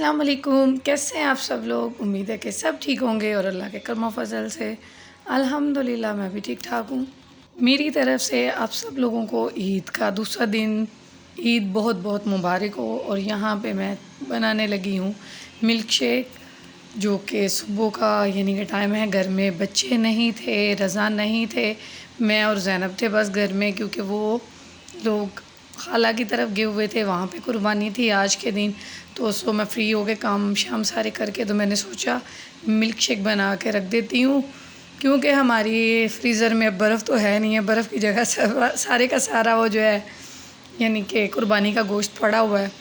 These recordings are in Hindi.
अस्सलाम वालेकुम। कैसे हैं आप सब लोग? उम्मीद है कि सब ठीक होंगे और अल्लाह के करम फजल से अल्हम्दुलिल्लाह मैं भी ठीक ठाक हूँ। मेरी तरफ़ से आप सब लोगों को ईद का दूसरा दिन ईद बहुत बहुत मुबारक हो। और यहाँ पे मैं बनाने लगी हूँ मिल्क शेक, जो कि सुबह का यानी कि टाइम है। घर में बच्चे नहीं थे, रज़ा नहीं थे, मैं और ज़ैनब थे बस घर में, क्योंकि वो लोग खाला की तरफ गए हुए थे, वहाँ पे कुर्बानी थी आज के दिन। तो सो मैं फ्री हो के काम शाम सारे करके तो मैंने सोचा मिल्क शेक बना के रख देती हूँ, क्योंकि हमारी फ्रीज़र में बर्फ़ तो है नहीं है, बर्फ़ की जगह सारे का सारा वो जो है यानी कि कुर्बानी का गोश्त पड़ा हुआ है।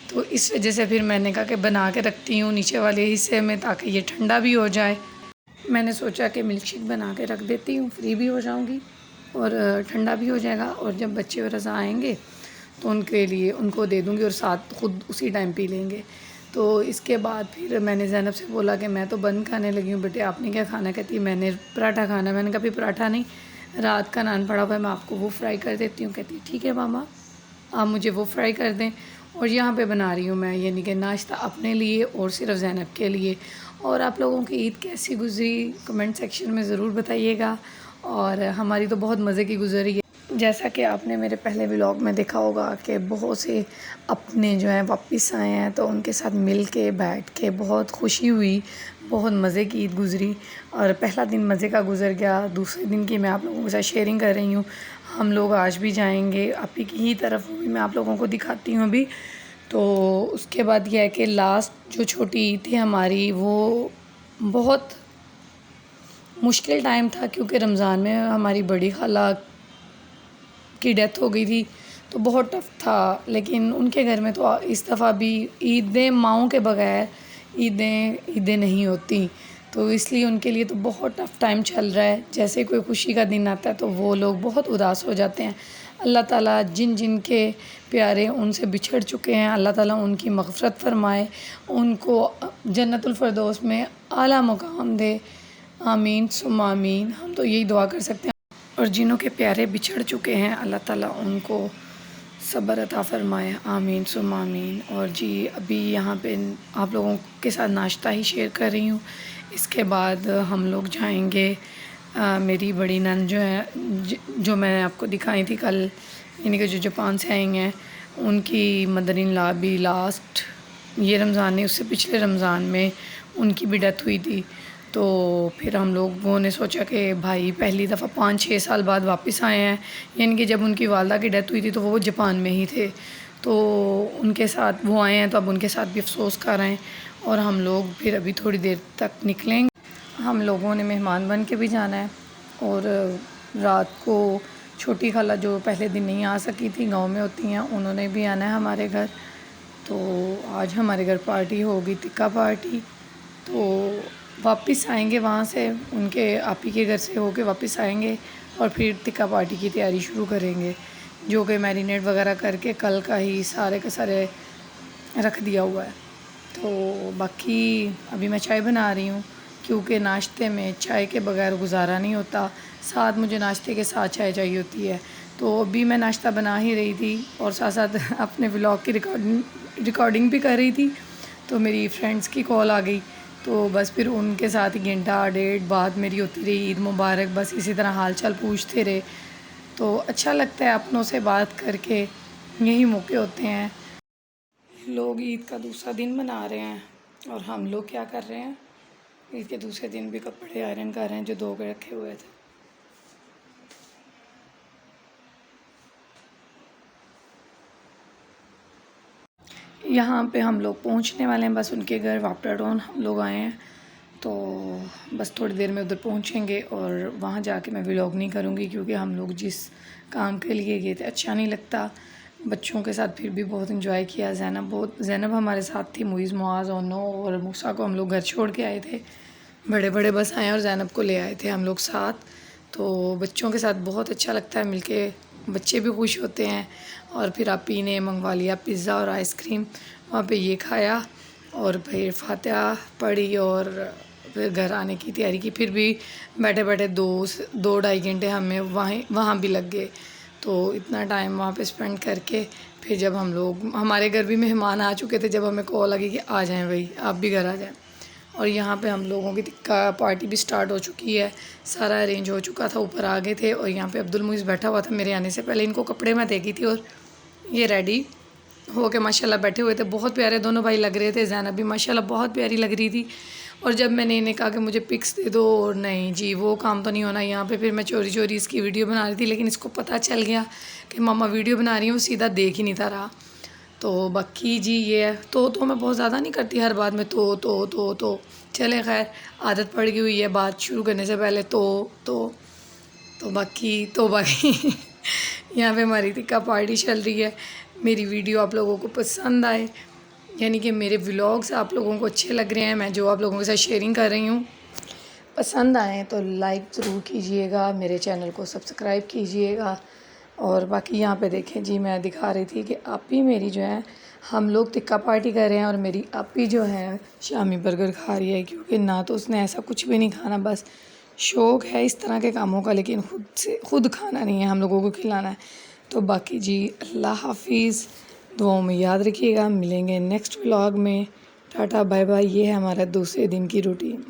तो इस वजह से फिर मैंने कहा कि बना के रखती हूँ नीचे वाले हिस्से में, ताकि ये ठंडा भी हो जाए। मैंने सोचा कि मिल्क शेक बना के रख देती हूँ, फ्री भी हो जाऊँगी और ठंडा भी हो जाएगा। और जब बच्चे रज़ा आएँगे तो उनके लिए उनको दे दूँगी और साथ ख़ुद उसी टाइम पी लेंगे। तो इसके बाद फिर मैंने ज़ैनब से बोला कि मैं तो बंद खाने लगी हूँ, बेटे आपने क्या खाना? कहती है मैंने पराठा खाना। मैंने कहा भी पराठा नहीं, रात का नान पड़ा हुआ है, मैं आपको वो फ्राई कर देती हूँ। कहती है ठीक है मामा, आप मुझे वो फ्राई कर दें। और यहाँ पे बना रही हूँ मैं यानी कि नाश्ता अपने लिए और सिर्फ ज़ैनब के लिए। और आप लोगों की ईद कैसी गुज़री कमेंट सेक्शन में ज़रूर बताइएगा। और हमारी तो बहुत मज़े की गुज़री है। जैसा कि आपने मेरे पहले व्लॉग में देखा होगा कि बहुत से अपने जो हैं वापस आए हैं, तो उनके साथ मिल के बैठ के बहुत खुशी हुई, बहुत मज़े की ईद गुज़री। और पहला दिन मज़े का गुज़र गया, दूसरे दिन की मैं आप लोगों के साथ शेयरिंग कर रही हूँ। हम लोग आज भी जाएंगे आपी की ही तरफ, भी मैं आप लोगों को दिखाती हूँ अभी। तो उसके बाद यह है कि लास्ट जो छोटी ईद थी हमारी, वो बहुत मुश्किल टाइम था, क्योंकि रमज़ान में हमारी बड़ी खाला की डेथ हो गई थी, तो बहुत टफ़ था। लेकिन उनके घर में तो इस दफ़ा भी ईदें माँओं के बग़ैर ईदें नहीं होती, तो इसलिए उनके लिए तो बहुत टफ़ टाइम चल रहा है। जैसे कोई खुशी का दिन आता है तो वो लोग बहुत उदास हो जाते हैं। अल्लाह ताला जिन जिन के प्यारे उनसे बिछड़ चुके हैं, अल्लाह ताला उनकी मग़फ़िरत फ़रमाए, उनको जन्नतुल फ़िरदौस में आला मुक़ाम दे। आमीन सुम्मा आमीन। हम तो यही दुआ कर सकते हैं। और जिनों के प्यारे बिछड़ चुके हैं, अल्लाह ताला उनको सब्र अता फ़रमाए। आमीन सुम्मा आमीन। और जी अभी यहाँ पे आप लोगों के साथ नाश्ता ही शेयर कर रही हूँ। इसके बाद हम लोग जाएंगे, मेरी बड़ी नंद जो है, जो मैंने आपको दिखाई थी कल, यानी कि जो जापान से आई हैं, उनकी मदर इन लॉ भी लास्ट ये रमज़ान नहीं, उससे पिछले रमज़ान में उनकी भी डेथ हुई थी। तो फिर हम लोगों ने सोचा कि भाई पहली दफ़ा 5-6 साल बाद वापस आए हैं, यानी कि जब उनकी वालदा की डेथ हुई थी तो वो जापान में ही थे, तो उनके साथ वो आए हैं, तो अब उनके साथ भी अफ़सोस कर रहे हैं। और हम लोग फिर अभी थोड़ी देर तक निकलेंगे। हम लोगों ने मेहमान बन के भी जाना है। और रात को छोटी खाला जो पहले दिन नहीं आ सकी थी, गाँव में होती हैं, उन्होंने भी आना है हमारे घर। तो आज हमारे घर पार्टी होगी, टिक्का पार्टी। तो वापस आएंगे वहाँ से, उनके आपी के घर से होके वापस आएंगे और फिर टिक्का पार्टी की तैयारी शुरू करेंगे, जो कि मैरिनेट वगैरह करके कल का ही सारे के सारे रख दिया हुआ है। तो बाकी अभी मैं चाय बना रही हूँ, क्योंकि नाश्ते में चाय के बगैर गुजारा नहीं होता। साथ मुझे नाश्ते के साथ चाय चाहिए होती है। तो अभी मैं नाश्ता बना ही रही थी और साथ साथ अपने व्लॉग की रिकॉर्डिंग भी कर रही थी। तो मेरी फ्रेंड्स की कॉल आ गई, तो बस फिर उनके साथ ही घंटा डेढ़ बात मेरी होती रही। ईद मुबारक, बस इसी तरह हाल चाल पूछते रहे। तो अच्छा लगता है अपनों से बात करके, यही मौके होते हैं। लोग ईद का दूसरा दिन मना रहे हैं और हम लोग क्या कर रहे हैं, ईद के दूसरे दिन भी कपड़े आयरन कर रहे हैं जो धो के रखे हुए थे। यहाँ पे हम लोग पहुँचने वाले हैं, बस उनके घर वापटाडोन हम लोग आए हैं। तो बस थोड़ी देर में उधर पहुँचेंगे और वहाँ जाके मैं व्लॉग नहीं करूँगी, क्योंकि हम लोग जिस काम के लिए गए थे अच्छा नहीं लगता। बच्चों के साथ फिर भी बहुत इंजॉय किया। ज़ैनब हमारे साथ थी, मुइज़ मुआज़ ओनो और मूसा को हम लोग घर छोड़ के आए थे। बड़े बड़े बस आए और ज़ैनब को ले आए थे हम लोग साथ। तो बच्चों के साथ बहुत अच्छा लगता है मिलके, बच्चे भी खुश होते हैं। और फिर आपी ने मंगवा लिया पिज़्ज़ा और आइसक्रीम, वहाँ पे ये खाया और फिर फातिहा पढ़ी और फिर घर आने की तैयारी की। फिर भी बैठे बैठे 2 ढाई घंटे हमें वहाँ भी लग गए। तो इतना टाइम वहाँ पे स्पेंड करके फिर जब हम लोग, हमारे घर भी मेहमान आ चुके थे, जब हमें कॉल लगी कि आ जाएं भाई, आप भी घर आ जाएं। और यहाँ पे हम लोगों की टिक्का पार्टी भी स्टार्ट हो चुकी है, सारा अरेंज हो चुका था, ऊपर आ गए थे। और यहाँ पे अब्दुल मुइज़ बैठा हुआ था मेरे आने से पहले, इनको कपड़े मैं दे गई थी और ये रेडी हो के माशाल्लाह बैठे हुए थे। बहुत प्यारे दोनों भाई लग रहे थे, ज़ैनब भी माशाल्लाह बहुत प्यारी लग रही थी। और जब मैंने इन्हें कहा कि मुझे पिक्स दे दो, और नहीं जी वो काम तो नहीं होना यहाँ पे, फिर मैं चोरी चोरी इसकी वीडियो बना रही थी, लेकिन इसको पता चल गया कि मम्मा वीडियो बना रही हूँ, सीधा देख ही नहीं था रहा। तो बाकी जी ये है, तो मैं बहुत ज़्यादा नहीं करती हर बात में तो चले खैर, आदत पड़ गई हुई है बात शुरू करने से पहले बाकी यहाँ पे हमारी टिक्का पार्टी चल रही है। मेरी वीडियो आप लोगों को पसंद आए, यानी कि मेरे व्लॉग्स आप लोगों को अच्छे लग रहे हैं, मैं जो आप लोगों के साथ शेयरिंग कर रही हूँ पसंद आए तो लाइक ज़रूर कीजिएगा, मेरे चैनल को सब्सक्राइब कीजिएगा। और बाकी यहाँ पे देखें जी, मैं दिखा रही थी कि आपी मेरी जो है, हम लोग टिक्का पार्टी कर रहे हैं और मेरी आपी जो है शामी बर्गर खा रही है, क्योंकि ना तो उसने ऐसा कुछ भी नहीं खाना, बस शौक़ है इस तरह के कामों का, लेकिन खुद खाना नहीं है, हम लोगों को खिलाना है। तो बाकी जी अल्लाह हाफिज़, दुआओं में याद रखिएगा, मिलेंगे नेक्स्ट व्लॉग में। Tata bye bye. ये है हमारा दूसरे दिन की रूटीन।